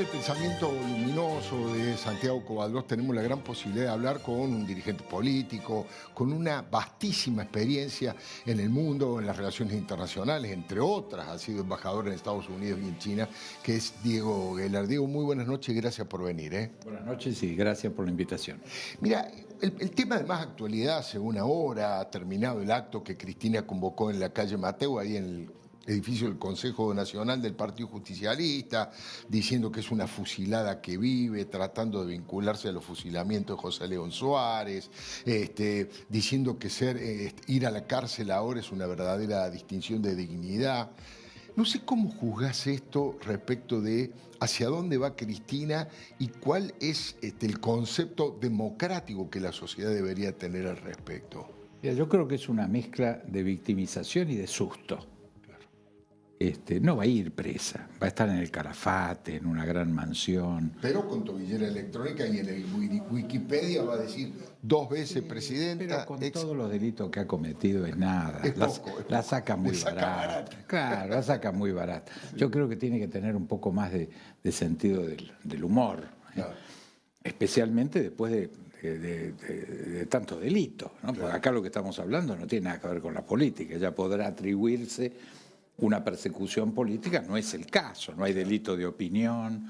el pensamiento luminoso de Santiago Covadrós tenemos la gran posibilidad de hablar con un dirigente político, con una vastísima experiencia en el mundo, en las relaciones internacionales, entre otras, ha sido embajador en Estados Unidos y en China, que es Diego Guelar. Diego, muy buenas noches y gracias por venir. Buenas noches y gracias por la invitación. Mira, el tema de más actualidad, según ahora, ha terminado el acto que Cristina convocó en la calle Mateo, ahí en el edificio del Consejo Nacional del Partido Justicialista, diciendo que es una fusilada que vive, tratando de vincularse a los fusilamientos de José León Suárez, diciendo que ir a la cárcel ahora es una verdadera distinción de dignidad. No sé cómo juzgás esto respecto de hacia dónde va Cristina y cuál es el concepto democrático que la sociedad debería tener al respecto. Mira, yo creo que es una mezcla de victimización y de susto. No va a ir presa, va a estar en el Calafate, en una gran mansión. Pero con tobillera electrónica y en el Wikipedia va a decir 2 veces presidenta. Pero con todos los delitos que ha cometido es nada. Es poco. La saca muy barata. Claro, la saca muy barata. Yo creo que tiene que tener un poco más de sentido del humor. Claro. Especialmente después de tanto delito, ¿no? Claro. Porque acá lo que estamos hablando no tiene nada que ver con la política. Ella podrá atribuirse una persecución política, no es el caso, no hay delito de opinión,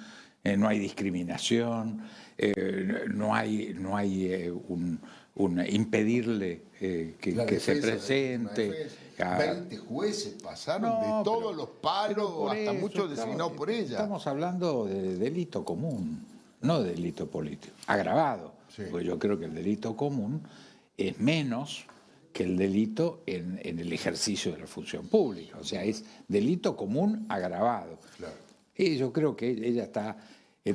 no hay discriminación, no hay impedirle que se presente. 20 jueces pasaron de todos los palos, hasta muchos designados por ella. Estamos hablando de delito común, no de delito político, agravado, sí. Porque yo creo que el delito común es menos que el delito en el ejercicio de la función pública. O sea, es delito común agravado. Claro. Y yo creo que ella está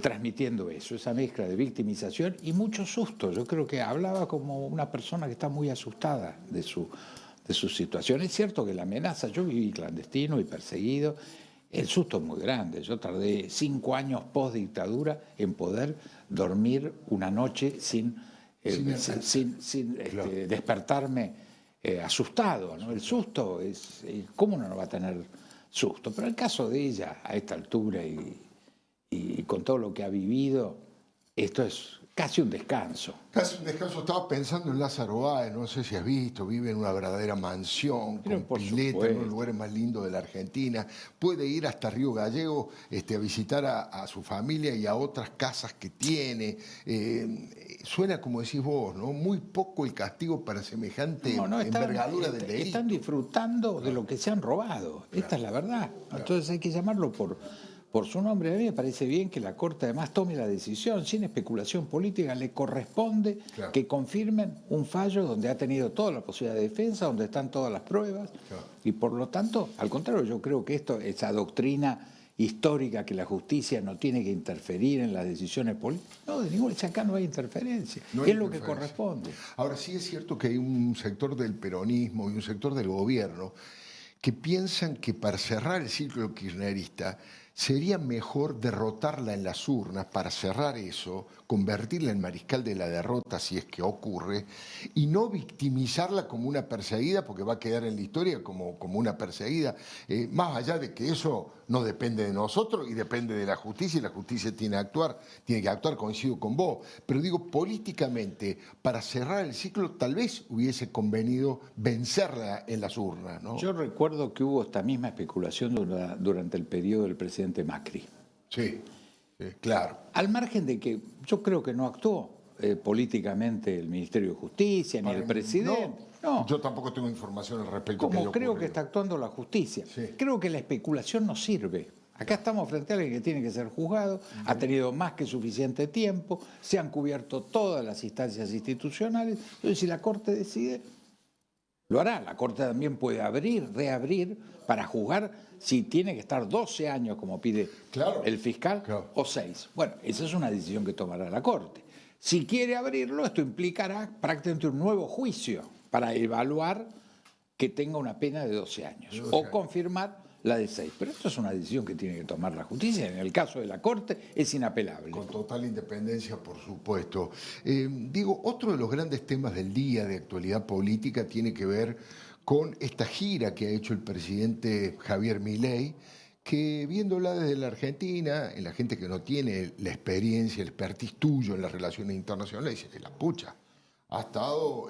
transmitiendo eso, esa mezcla de victimización y mucho susto. Yo creo que hablaba como una persona que está muy asustada de su situación. Es cierto que la amenaza, yo viví clandestino y perseguido, el susto es muy grande. Yo tardé 5 años post dictadura en poder dormir una noche sin claro. Despertarme asustado, ¿no? El susto es, ¿cómo uno no va a tener susto? Pero el caso de ella, a esta altura y con todo lo que ha vivido, esto es casi un descanso. Casi un descanso. Estaba pensando en Lázaro Báez, no sé si has visto, vive en una verdadera mansión, con pileta, en uno de los lugares más lindos de la Argentina. Puede ir hasta Río Gallego a visitar a su familia y a otras casas que tiene. Suena, como decís vos, ¿no? Muy poco el castigo para semejante envergadura del delito. Están disfrutando de lo que se han robado. Claro. Esta es la verdad. Claro. Entonces hay que llamarlo por su nombre. A mí me parece bien que la Corte además tome la decisión sin especulación política. Le corresponde que confirmen un fallo donde ha tenido toda la posibilidad de defensa, donde están todas las pruebas. Y por lo tanto, al contrario, yo creo que esa doctrina histórica que la justicia no tiene que interferir en las decisiones políticas. No, de ninguna, acá no hay interferencia. No hay lo que corresponde. Ahora sí es cierto que hay un sector del peronismo y un sector del gobierno que piensan que para cerrar el ciclo kirchnerista sería mejor derrotarla en las urnas para cerrar eso, convertirla en mariscal de la derrota si es que ocurre, y no victimizarla como una perseguida, porque va a quedar en la historia como una perseguida, más allá de que eso no depende de nosotros y depende de la justicia, y la justicia tiene que actuar, coincido con vos, pero digo, políticamente, para cerrar el ciclo, tal vez hubiese convenido vencerla en las urnas, ¿no? Yo recuerdo que hubo esta misma especulación durante el periodo del presidente Macri. Sí, claro. Al margen de que yo creo que no actuó políticamente el Ministerio de Justicia ni el presidente. No, yo tampoco tengo información al respecto. Como creo que está actuando la justicia. Sí. Creo que la especulación no sirve. Acá estamos frente a alguien que tiene que ser juzgado, ha tenido más que suficiente tiempo, se han cubierto todas las instancias institucionales. Entonces, si la Corte decide, lo hará. La Corte también puede reabrir para juzgar si tiene que estar 12 años, como pide el fiscal, o 6. Bueno, esa es una decisión que tomará la Corte. Si quiere abrirlo, esto implicará prácticamente un nuevo juicio para evaluar que tenga una pena de 12 años o confirmar la de 6. Pero esto es una decisión que tiene que tomar la justicia. En el caso de la Corte es inapelable. Con total independencia, por supuesto. Digo, otro de los grandes temas del día de actualidad política tiene que ver con esta gira que ha hecho el presidente Javier Milei, que viéndola desde la Argentina, en la gente que no tiene la experiencia, el expertise tuyo en las relaciones internacionales, dice, la pucha, ha estado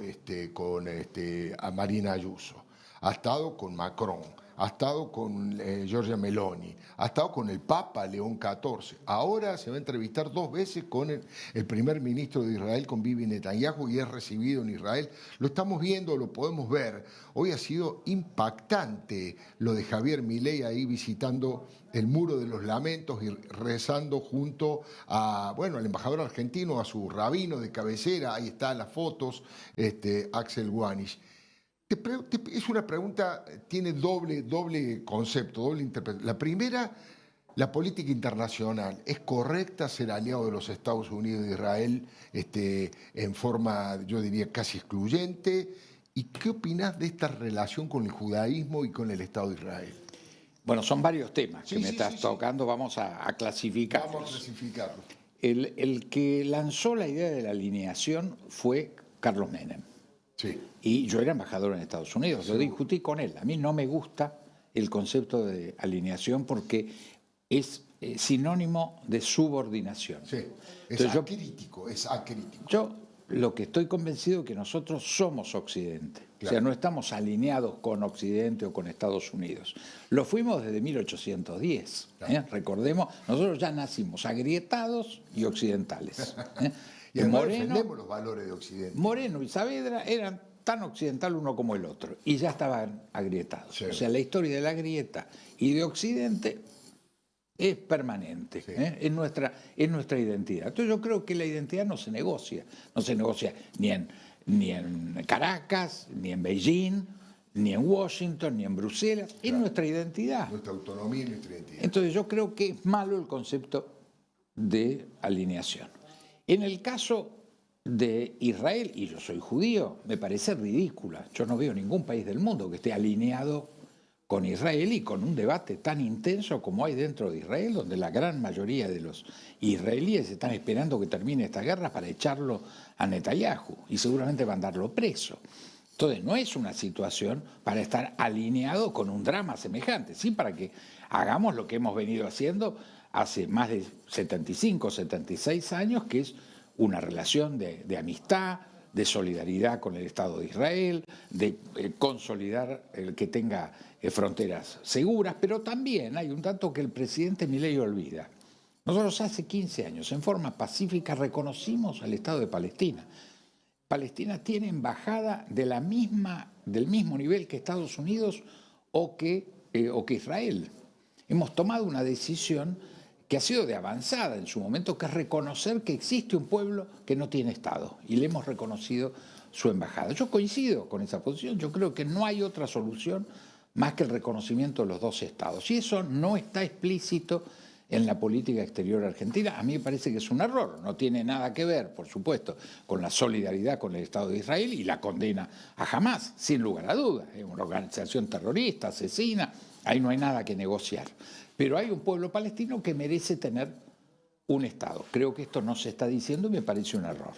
con a Marina Ayuso, ha estado con Macron, ha estado con Giorgia Meloni, ha estado con el Papa León XIV. Ahora se va a entrevistar 2 veces con el primer ministro de Israel, con Bibi Netanyahu, y es recibido en Israel. Lo estamos viendo, lo podemos ver. Hoy ha sido impactante lo de Javier Milei ahí visitando el Muro de los Lamentos y rezando junto a, bueno, al embajador argentino, a su rabino de cabecera. Ahí están las fotos, Axel Wanisch. Es una pregunta, tiene doble concepto, doble interpretación. La primera, la política internacional. ¿Es correcta ser aliado de los Estados Unidos e Israel en forma, yo diría, casi excluyente? ¿Y qué opinás de esta relación con el judaísmo y con el Estado de Israel? Bueno, son varios temas que me estás tocando, vamos a clasificarlos. Vamos a clasificarlos. El que lanzó la idea de la alineación fue Carlos Menem. Sí. Y yo era embajador en Estados Unidos, lo discutí con él. A mí no me gusta el concepto de alineación porque es sinónimo de subordinación. Sí, es acrítico. Yo lo que estoy convencido es que nosotros somos Occidente. Claro. O sea, no estamos alineados con Occidente o con Estados Unidos. Lo fuimos desde 1810. Claro. Recordemos, nosotros ya nacimos agrietados y occidentales. Y además defendemos los valores de Occidente. Moreno y Saavedra eran tan occidental uno como el otro y ya estaban agrietados. Sí. O sea, la historia de la grieta y de Occidente es permanente, sí. Es nuestra identidad. Entonces yo creo que la identidad no se negocia ni en Caracas, ni en Beijing, ni en Washington, ni en Bruselas, claro. Es nuestra identidad. Nuestra autonomía y nuestra identidad. Entonces yo creo que es malo el concepto de alineación. En el caso de Israel, y yo soy judío, me parece ridícula. Yo no veo ningún país del mundo que esté alineado con Israel y con un debate tan intenso como hay dentro de Israel, donde la gran mayoría de los israelíes están esperando que termine esta guerra para echarlo a Netanyahu y seguramente mandarlo preso. Entonces no es una situación para estar alineado con un drama semejante, sí para que hagamos lo que hemos venido haciendo hace más de 75, 76 años, que es una relación de amistad, de solidaridad con el Estado de Israel, de consolidar el que tenga fronteras seguras, pero también hay un dato que el presidente Milei olvida. Nosotros hace 15 años, en forma pacífica, reconocimos al Estado de Palestina. Palestina tiene embajada del mismo nivel que Estados Unidos o que Israel. Hemos tomado una decisión que ha sido de avanzada en su momento, que es reconocer que existe un pueblo que no tiene Estado, y le hemos reconocido su embajada. Yo coincido con esa posición, yo creo que no hay otra solución más que el reconocimiento de los dos Estados, y eso no está explícito en la política exterior argentina. A mí me parece que es un error, no tiene nada que ver, por supuesto, con la solidaridad con el Estado de Israel y la condena a Hamás, sin lugar a dudas. Es una organización terrorista, asesina, ahí no hay nada que negociar. Pero hay un pueblo palestino que merece tener un Estado. Creo que esto no se está diciendo y me parece un error.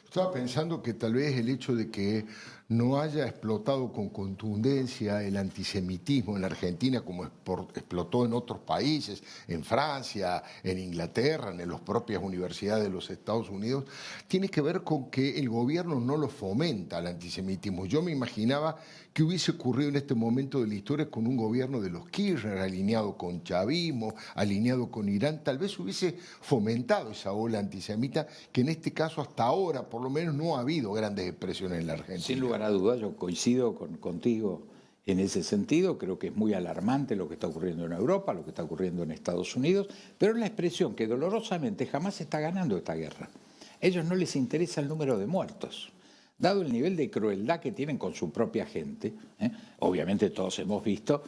Estaba pensando que tal vez el hecho de que no haya explotado con contundencia el antisemitismo en la Argentina como explotó en otros países, en Francia, en Inglaterra, en las propias universidades de los Estados Unidos, tiene que ver con que el gobierno no lo fomenta el antisemitismo. Yo me imaginaba que hubiese ocurrido en este momento de la historia con un gobierno de los Kirchner, alineado con chavismo, alineado con Irán, tal vez hubiese fomentado esa ola antisemita que en este caso hasta ahora, por lo menos, no ha habido grandes expresiones en la Argentina. Sin lugar a dudas, yo coincido contigo en ese sentido, creo que es muy alarmante lo que está ocurriendo en Europa, lo que está ocurriendo en Estados Unidos, pero es la expresión que dolorosamente jamás está ganando esta guerra. A ellos no les interesa el número de muertos. Dado el nivel de crueldad que tienen con su propia gente, obviamente todos hemos visto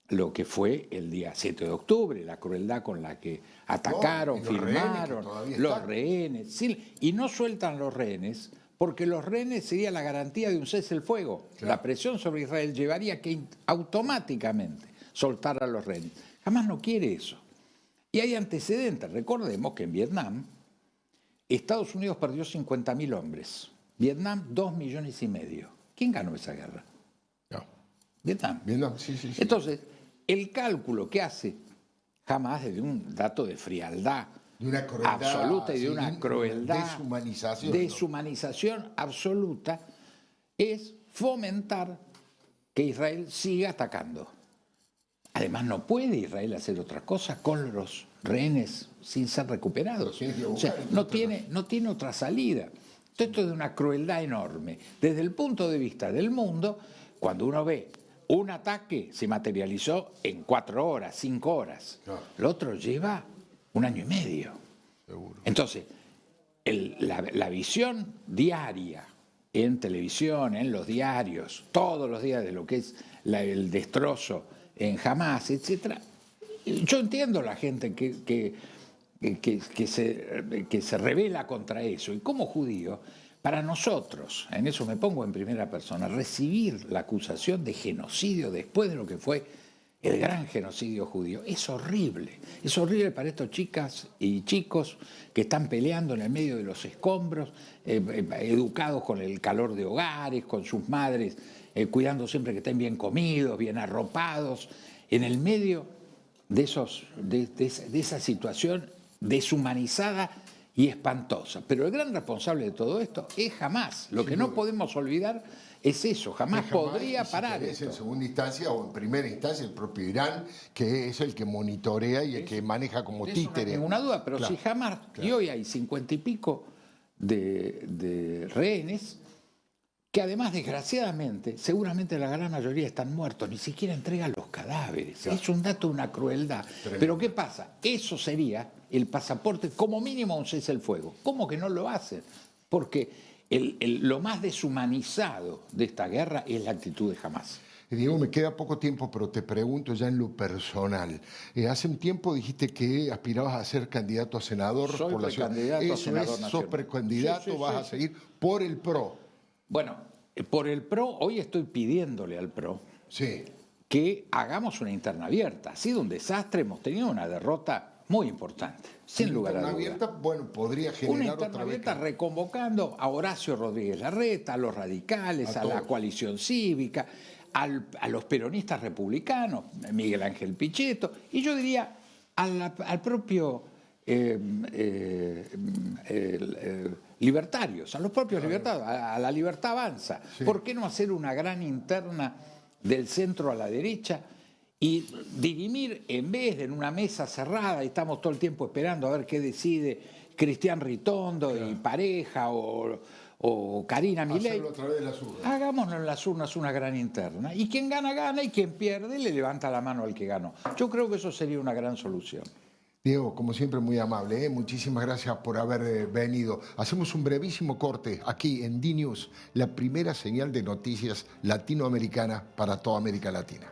lo que fue el día 7 de octubre, la crueldad con la que atacaron, firmaron, los rehenes, sí, y no sueltan los rehenes, porque los rehenes sería la garantía de un cese el fuego. Claro. La presión sobre Israel llevaría que automáticamente soltara a los rehenes. Jamás no quiere eso. Y hay antecedentes. Recordemos que en Vietnam, Estados Unidos perdió 50.000 hombres. Vietnam, 2,5 millones. ¿Quién ganó esa guerra? No. Vietnam. Vietnam, sí. Entonces, el cálculo que hace Hamas desde un dato de frialdad de una crueldad absoluta y de una crueldad, deshumanización absoluta, es fomentar que Israel siga atacando. Además, no puede Israel hacer otra cosa con los rehenes sin ser recuperados. O sea, no tiene otra salida. Esto es de una crueldad enorme. Desde el punto de vista del mundo, cuando uno ve un ataque se materializó en 4 horas, 5 horas. Claro. El otro lleva 1 año y medio. Seguro. Entonces, la visión diaria en televisión, en los diarios, todos los días de lo que es el destrozo en Hamas, etc. Yo entiendo la gente que se rebela contra eso. Y como judío, para nosotros, en eso me pongo en primera persona, recibir la acusación de genocidio después de lo que fue el gran genocidio judío es horrible. Es horrible para estos chicas y chicos que están peleando en el medio de los escombros, educados con el calor de hogares, con sus madres, cuidando siempre que estén bien comidos, bien arropados, en el medio de esa situación deshumanizada y espantosa. Pero el gran responsable de todo esto es Hamas. Lo que no podemos olvidar es eso. Hamas podría parar esto. En segunda instancia o en primera instancia el propio Irán, que es el que monitorea y el que maneja como títere. No hay ninguna duda, pero claro, si Hamas, y hoy hay 50 y pico de rehenes, que además, desgraciadamente, seguramente la gran mayoría están muertos, ni siquiera entregan los cadáveres. Claro. Es un dato de una crueldad. Tremendo. Pero ¿qué pasa? Eso sería el pasaporte, como mínimo, un cese el fuego. ¿Cómo que no lo hacen? Porque lo más deshumanizado de esta guerra es la actitud de Hamas. Diego, me queda poco tiempo, pero te pregunto ya en lo personal. Hace un tiempo dijiste que aspirabas a ser candidato a senador por la ciudad. Eso a senador nacional. ¿Sos precandidato? ¿Vas a seguir por el PRO? Bueno, por el PRO, hoy estoy pidiéndole al PRO que hagamos una interna abierta. Ha sido un desastre, hemos tenido una derrota muy importante, sin lugar a dudas. Una interna abierta, bueno, podría generar una interna otra abierta reconvocando a Horacio Rodríguez Larreta, a los radicales, a la coalición cívica, a los peronistas republicanos, Miguel Ángel Pichetto, y yo diría al propio libertarios, a los propios libertarios, a la Libertad Avanza. Sí. ¿Por qué no hacer una gran interna del centro a la derecha y dirimir, en vez de en una mesa cerrada, y estamos todo el tiempo esperando a ver qué decide Cristian Ritondo y Pareja o Karina Milei? Hacerlo a través de las urnas. Hagámonos en las urnas una gran interna. Y quien gana, gana, y quien pierde, le levanta la mano al que ganó. Yo creo que eso sería una gran solución. Diego, como siempre, muy amable. Muchísimas gracias por haber venido. Hacemos un brevísimo corte aquí en DNews, la primera señal de noticias latinoamericana para toda América Latina.